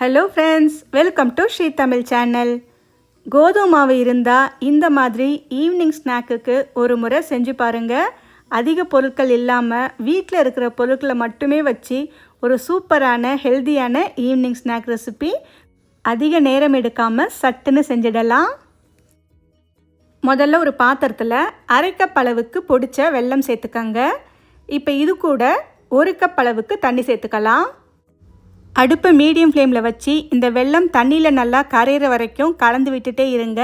Hello friends, welcome to Sri Tamil channel. கோதுமை மாவு இருந்தால் இந்த மாதிரி ஈவினிங் ஸ்நாக்குக்கு ஒரு முறை செஞ்சு பாருங்கள். அதிக பொருட்கள் இல்லாமல் வீட்டில் இருக்கிற பொருட்களை மட்டுமே வச்சு ஒரு சூப்பரான ஹெல்த்தியான ஈவினிங் ஸ்நாக் ரெசிபி. அதிக நேரம் எடுக்காமல் சட்டுன்னு செஞ்சிடலாம். முதல்ல ஒரு பாத்திரத்தில் அரை கப் அளவுக்கு பொடிச்ச வெல்லம் சேர்த்துக்கங்க. இப்போ இது கூட ஒரு கப் அளவுக்கு தண்ணி சேர்த்துக்கலாம். அடுப்பை மீடியம் ஃப்ளேமில் வச்சு இந்த வெல்லம் தண்ணியில் நல்லா கரையிற வரைக்கும் கலந்து விட்டுட்டே இருங்க.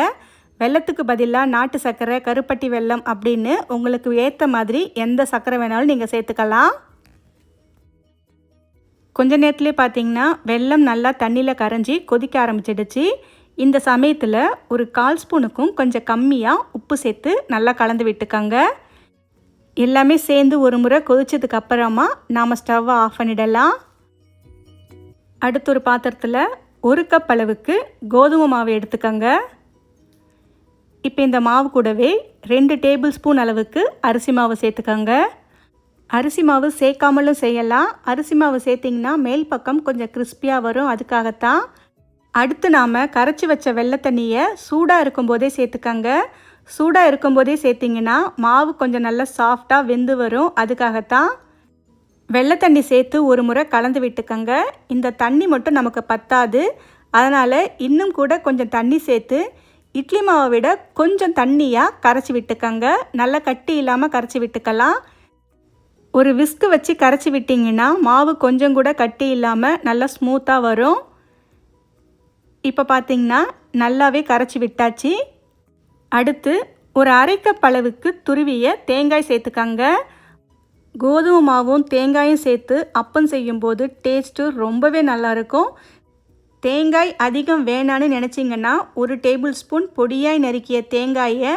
வெல்லத்துக்கு பதிலாக நாட்டு சர்க்கரை, கருப்பட்டி வெல்லம் அப்படின்னு உங்களுக்கு ஏற்ற மாதிரி எந்த சர்க்கரை வேணாலும் நீங்கள் சேர்த்துக்கலாம். கொஞ்ச நேரத்துலேயே பார்த்தீங்கன்னா வெல்லம் நல்லா தண்ணியில் கரைஞ்சி கொதிக்க ஆரம்பிச்சிடுச்சு. இந்த சமயத்தில் ஒரு 1/4 ஸ்பூனுக்கும் கொஞ்சம் கம்மியாக உப்பு சேர்த்து நல்லா கலந்து விட்டுக்கோங்க. எல்லாமே சேர்ந்து ஒரு முறை கொதிச்சதுக்கு அப்புறமா நாம் ஸ்டவ்வை ஆஃப் பண்ணிடலாம். அடுத்து ஒரு பாத்திரத்தில் ஒரு கப் அளவுக்கு கோதுமை மாவு எடுத்துக்கோங்க. இப்போ இந்த மாவு கூடவே 2 டேபிள் ஸ்பூன் அளவுக்கு அரிசி மாவு சேர்த்துக்கோங்க. அரிசி மாவு சேர்க்காமலும் செய்யலாம். அரிசி மாவு சேர்த்திங்கன்னா மேல் பக்கம் கொஞ்சம் கிறிஸ்பியாக வரும், அதுக்காகத்தான். அடுத்து நாம் கரைச்சி வச்ச வெள்ளை தண்ணியை சூடாக இருக்கும்போதே சேர்த்துக்கோங்க. சூடாக இருக்கும்போதே சேர்த்திங்கன்னா மாவு கொஞ்சம் நல்லா சாஃப்டாக வெந்து வரும், அதுக்காகத்தான். வெள்ளை தண்ணி சேர்த்து ஒரு முறை கலந்து விட்டுக்கோங்க. இந்த தண்ணி மட்டும் நமக்கு பத்தாது, அதனால் இன்னும் கூட கொஞ்சம் தண்ணி சேர்த்து இட்லி மாவை விட கொஞ்சம் தண்ணியாக கரைச்சி விட்டுக்கோங்க. நல்லா கட்டி இல்லாமல் கரைச்சி விட்டுக்கலாம். ஒரு விஸ்கு வச்சு கரைச்சி விட்டிங்கன்னா மாவு கொஞ்சம் கூட கட்டி இல்லாமல் நல்லா ஸ்மூத்தாக வரும். இப்போ பார்த்திங்கன்னா நல்லாவே கரைச்சி விட்டாச்சு. அடுத்து ஒரு அரை கப் அளவுக்கு துருவிய தேங்காய் சேர்த்துக்கோங்க. கோதுமை மாவும் தேங்காயும் சேர்த்து அப்பம் செய்யும்போது டேஸ்ட்டு ரொம்பவே நல்லாயிருக்கும். தேங்காய் அதிகம் வேணான்னு நினச்சிங்கன்னா ஒரு டேபிள் ஸ்பூன் பொடியாய் நறுக்கிய தேங்காயை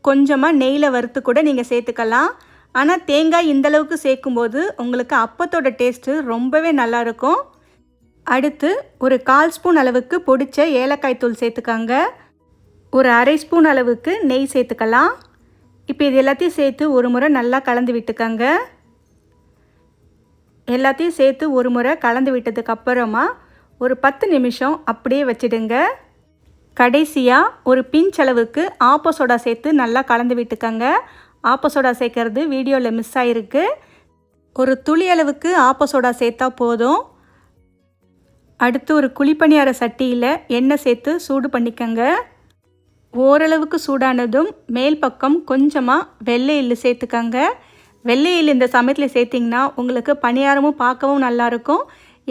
கொஞ்சமாக நெய்யில் வறுத்து கூட நீங்கள் சேர்த்துக்கலாம். ஆனால் தேங்காய் இந்தளவுக்கு சேர்க்கும்போது உங்களுக்கு அப்பத்தோட டேஸ்ட்டு ரொம்பவே நல்லாயிருக்கும். அடுத்து ஒரு 1/4 ஸ்பூன் அளவுக்கு பொடிச்ச ஏலக்காய் தூள் சேர்த்துக்கோங்க. ஒரு அரை ஸ்பூன் அளவுக்கு நெய் சேர்த்துக்கலாம். இப்போ இது எல்லாத்தையும் சேர்த்து ஒரு முறை நல்லா கலந்து விட்டுக்கோங்க. எல்லாத்தையும் சேர்த்து ஒரு முறை கலந்து விட்டதுக்கப்புறமா ஒரு 10 நிமிஷம் அப்படியே வச்சிடுங்க. கடைசியாக ஒரு பிஞ்ச் அளவுக்கு ஆப்போ சோடா சேர்த்து நல்லா கலந்து விட்டுக்கோங்க. ஆப்போ சோடா சேர்க்கறது வீடியோவில் மிஸ் ஆகிருக்கு. ஒரு துளி அளவுக்கு ஆப்போ சோடா சேர்த்தா போதும். அடுத்து ஒரு குழிப்பணியார சட்டியில் எண்ணெய் சேர்த்து சூடு பண்ணிக்கோங்க. ஓரளவுக்கு சூடானதும் மேல் பக்கம் கொஞ்சமாக வெள்ளை எள்ளு சேர்த்துக்கோங்க. வெள்ளை எள்ளு இந்த சமயத்தில் சேர்த்திங்கன்னா உங்களுக்கு பணியாரமும் பார்க்கவும் நல்லாயிருக்கும்.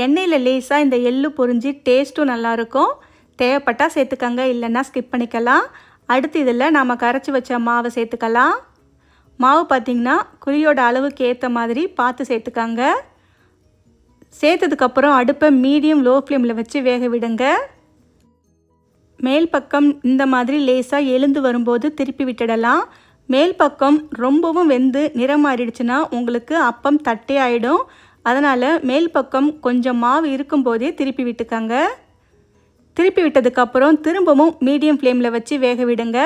எண்ணெயில் லேசாக இந்த எள்ளு பொரிஞ்சு டேஸ்ட்டும் நல்லாயிருக்கும். தேவைப்பட்டால் சேர்த்துக்கோங்க, இல்லைன்னா ஸ்கிப் பண்ணிக்கலாம். அடுத்து இதில் நாம் கரைச்சி வச்ச மாவை சேர்த்துக்கலாம். மாவு பார்த்திங்கன்னா குழியோட அளவுக்கு ஏற்ற மாதிரி பார்த்து சேர்த்துக்கோங்க. சேர்த்ததுக்கப்புறம் அடுப்பை மீடியம் லோ ஃப்ளேமில் வச்சு வேக விடுங்க. மேல் பக்கம் இந்த மாதிரி லேசாக எழுந்து வரும்போது திருப்பி விட்டுடலாம். மேல் பக்கம் ரொம்பவும் வெந்து நிறம் மாறிடுச்சுன்னா உங்களுக்கு அப்பம் தட்டே ஆகிடும். அதனால் மேல் பக்கம் கொஞ்சம் மாவு இருக்கும்போதே திருப்பி விட்டுக்கோங்க. திருப்பி விட்டதுக்கப்புறம் திரும்பவும் மீடியம் ஃப்ளேமில் வச்சு வேக விடுங்க.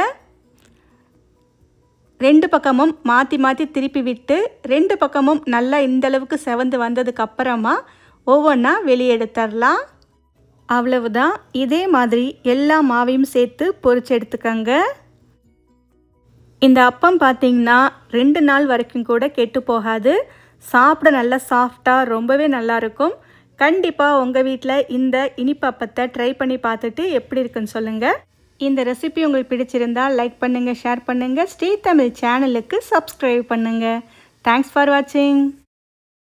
2 பக்கமும் மாற்றி மாற்றி திருப்பி விட்டு 2 பக்கமும் நல்லா இந்தளவுக்கு செவந்து வந்ததுக்கப்புறமா ஒவ்வொன்றா வெளியே எடுத்துடலாம். அவ்வளவுதான். இதே மாதிரி எல்லா மாவையும் சேர்த்து பொரிச்சு எடுத்துக்கோங்க. இந்த அப்பம் பார்த்திங்கன்னா 2 நாள் வரைக்கும் கூட கெட்டு போகாது. சாப்பிட நல்லா சாஃப்டாக ரொம்பவே நல்லாயிருக்கும். கண்டிப்பாக உங்கள் வீட்டில் இந்த இனிப்பு அப்பத்தை ட்ரை பண்ணி பார்த்துட்டு எப்படி இருக்குன்னு சொல்லுங்கள். இந்த ரெசிபி உங்களுக்கு பிடிச்சிருந்தால் லைக் பண்ணுங்கள், ஷேர் பண்ணுங்கள். ஸ்ரீ தமிழ் சேனலுக்கு சப்ஸ்கிரைப் பண்ணுங்கள். தேங்க்ஸ் ஃபார் வாட்சிங்.